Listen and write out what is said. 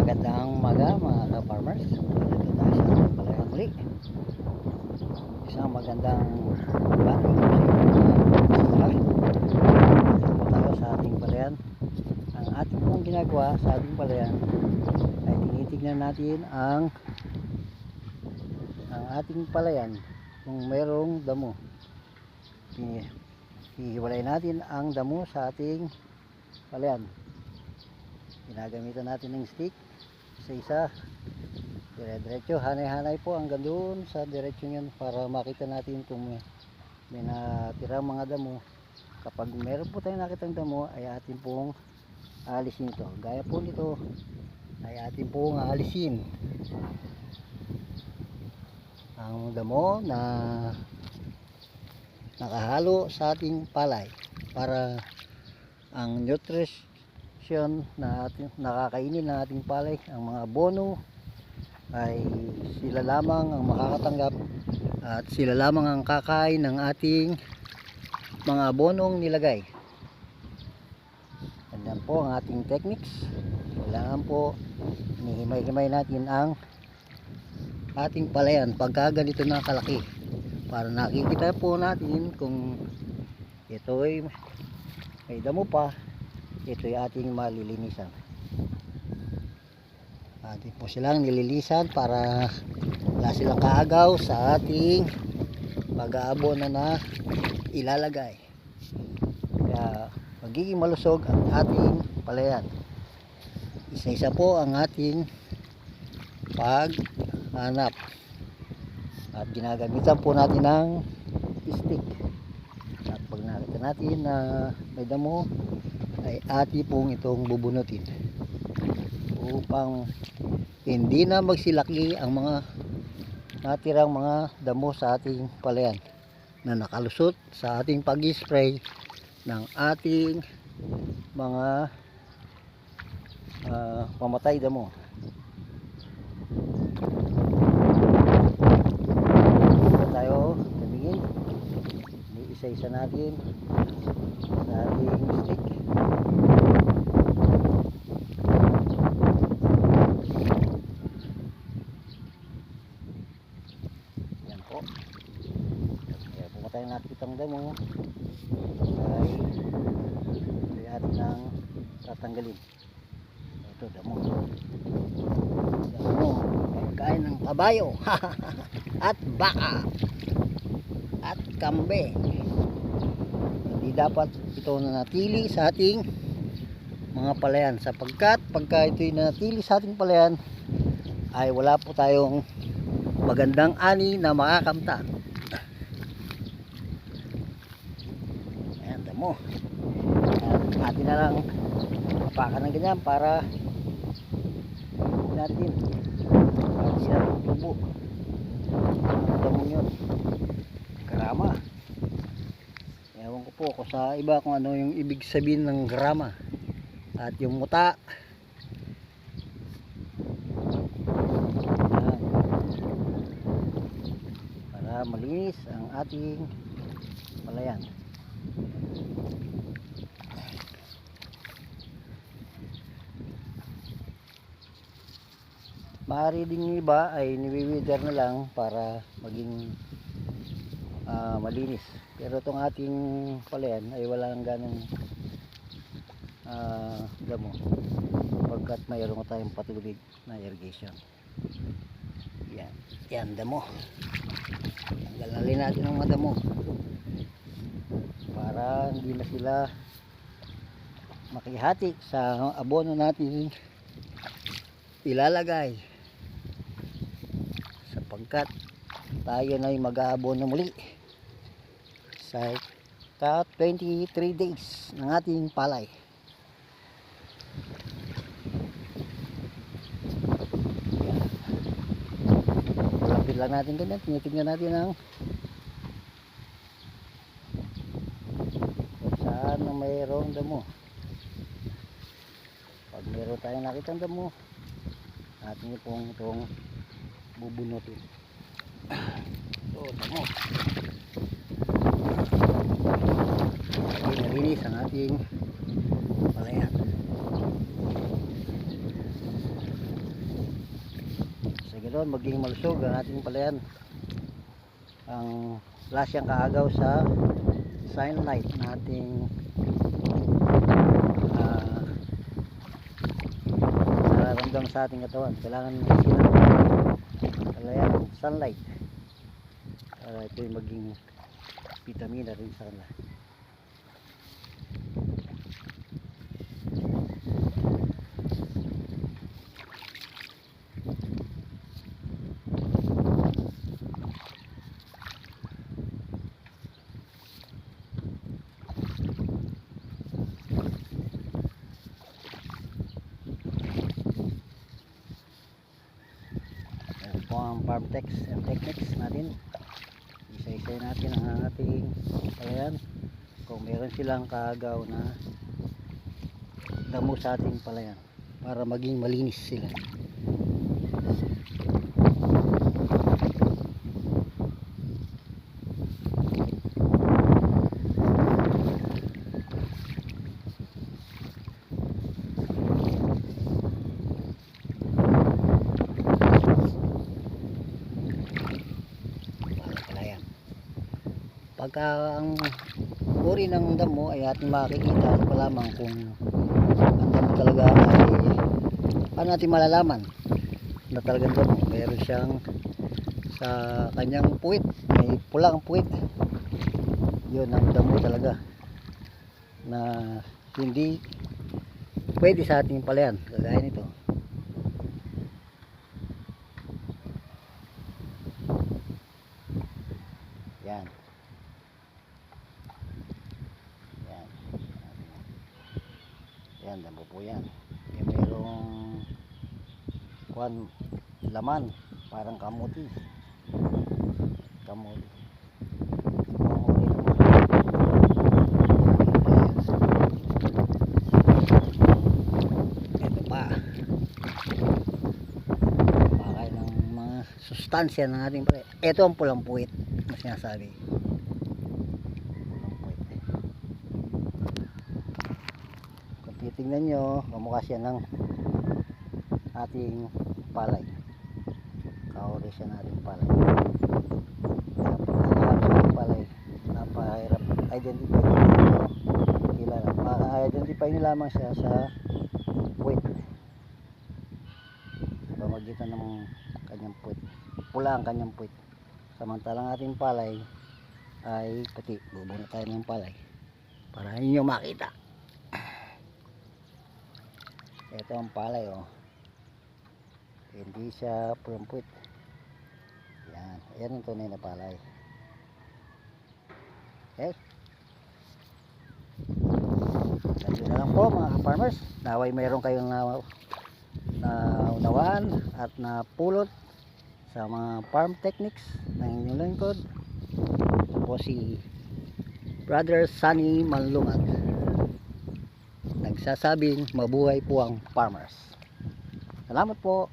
Magandang umaga mga ka-farmers. Dito tayo sa ating palayan muli. Isang magandang morning sa inyo mga dito po tayo sa ating palayan. Ang ating pong ginagawa sa ating palayan ay tinitignan natin ang ating palayan kung mayroong damo. Hihiwalay natin ang damo sa ating palayan. Ginagamitan natin ng stick isa-isa, dire-diretso, hanay-hanay po hanggang doon sa diretso nyan para makita natin kung may natira mga damo. Kapag meron po tayong nakitang damo ay atin pong aalisin ito. Gaya po nito ay atin pong aalisin ang damo na nakahalo sa ating palay para ang nutrition na nakakainin ng ating palay, ang mga abono ay sila lamang ang makakatanggap at sila lamang ang kakain ng ating mga abonong nilagay. Ganyan po ang ating techniques. Kailangan po hinihimay-himay natin ang ating palayan pagka ganito na kalaki para nakikita po natin kung ito ay may damo pa. Ito ay ating malilinisan. Atin po silang nililisan para wala silang kaagaw sa ating pag-aabon na ilalagay. Kaya magiging malusog ang ating palayan. Isa-isa po ang ating paghanap. At ginagamitan po natin ng stick. At pag nakita natin na may damo ay ati pong itong bubunutin upang hindi na magsilaki ang mga natirang mga damo sa ating palayan na nakalusot sa ating pag-spray ng ating mga pamatay damo. Dito tayo tumingin, isa-isa natin sa ating stick. Yan po. Kaya kung tayo nakitang damo ay atin nang tatanggalin. Ito damo. Damo ay kain ng kabayo at baka at kambing. Hindi dapat ito nanatili sa ating mga palayan sapagkat pagka ito'y nanatili sa ating palayan ay wala po tayong magandang ani na makakamta. Ayan, damo. Atin na lang apakan ng ganyan para natin para siya tubo. Ang damo yun, grama. Ewan ko po kung sa iba kung ano yung ibig sabihin ng grama. At yung muta. Ayan. Para malinis ang ating palayan. Maaari din yung iba ay niwiwither na lang para maging malinis. Pero itong ating palayan ay wala lang ganong damo pagkat mayroon tayong patuloy na irrigation. Yan damo. Tanggalin natin ang mga damo para hindi na sila makihati sa abono natin ilalagay sapagkat tayo na ay mag-aabono muli sa 23 days ng ating palay. Lapit lang natin ganyan, tinitingnan natin ang saan na mayroong damo. Pag mayroon tayong nakitang damo, atin pong itong bubunutin. So, damo. Nalinis ang ating palayan. doon maging malusog ang ating palayan. Ang wala siyang kaagaw sa sunlight na ating nararamdam sa ating katawan. Kailangan silang palayan sunlight para ito'y maging vitamina rin sa kanila. Ang farm techniques natin, isa-isa natin ang ating palayan kung meron silang kaagaw na damo sa ating palayan para maging malinis sila. Pagka ang uri ng damo ay ating makikita pa lamang kung ang damo talaga ay paano natin malalaman na talagang damo. Meron siyang sa kanyang puwit, may pulang puwit, yun ang damo talaga na hindi pwede sa ating palayan, kagaya nito. Yan. Yan, damo po yan. Yung merong laman, parang kamuti. Kamuti. Ito pa. Pakay ng mga sustansya ng ating pare. Ito ang pulang puwit na sinasabi. Titingnan nyo, kamukha siya ng ating palay. Kaori siya ng ating palay. Pagkakaroon sa ating palay, napahirap identify nila. Ma-identify nyo lamang siya sa puwit. Pamagitan ng kanyang puwit. Pula ang kanyang puwit. Samantalang ating palay ay puti. Bubunot tayo ng palay para ninyo makita. Ito ang palay, oh. Hindi siya pulang puwit. Yan. Ayan ang tunay na palay. Okay. Ganyan na lang po mga farmers. Naway mayroon kayong naunawaan at napulot sa mga farm techniques ng inyong lingkod. Ito po si Brother Sunny Manlungat, nagsasabing mabuhay po ang farmers. Salamat po.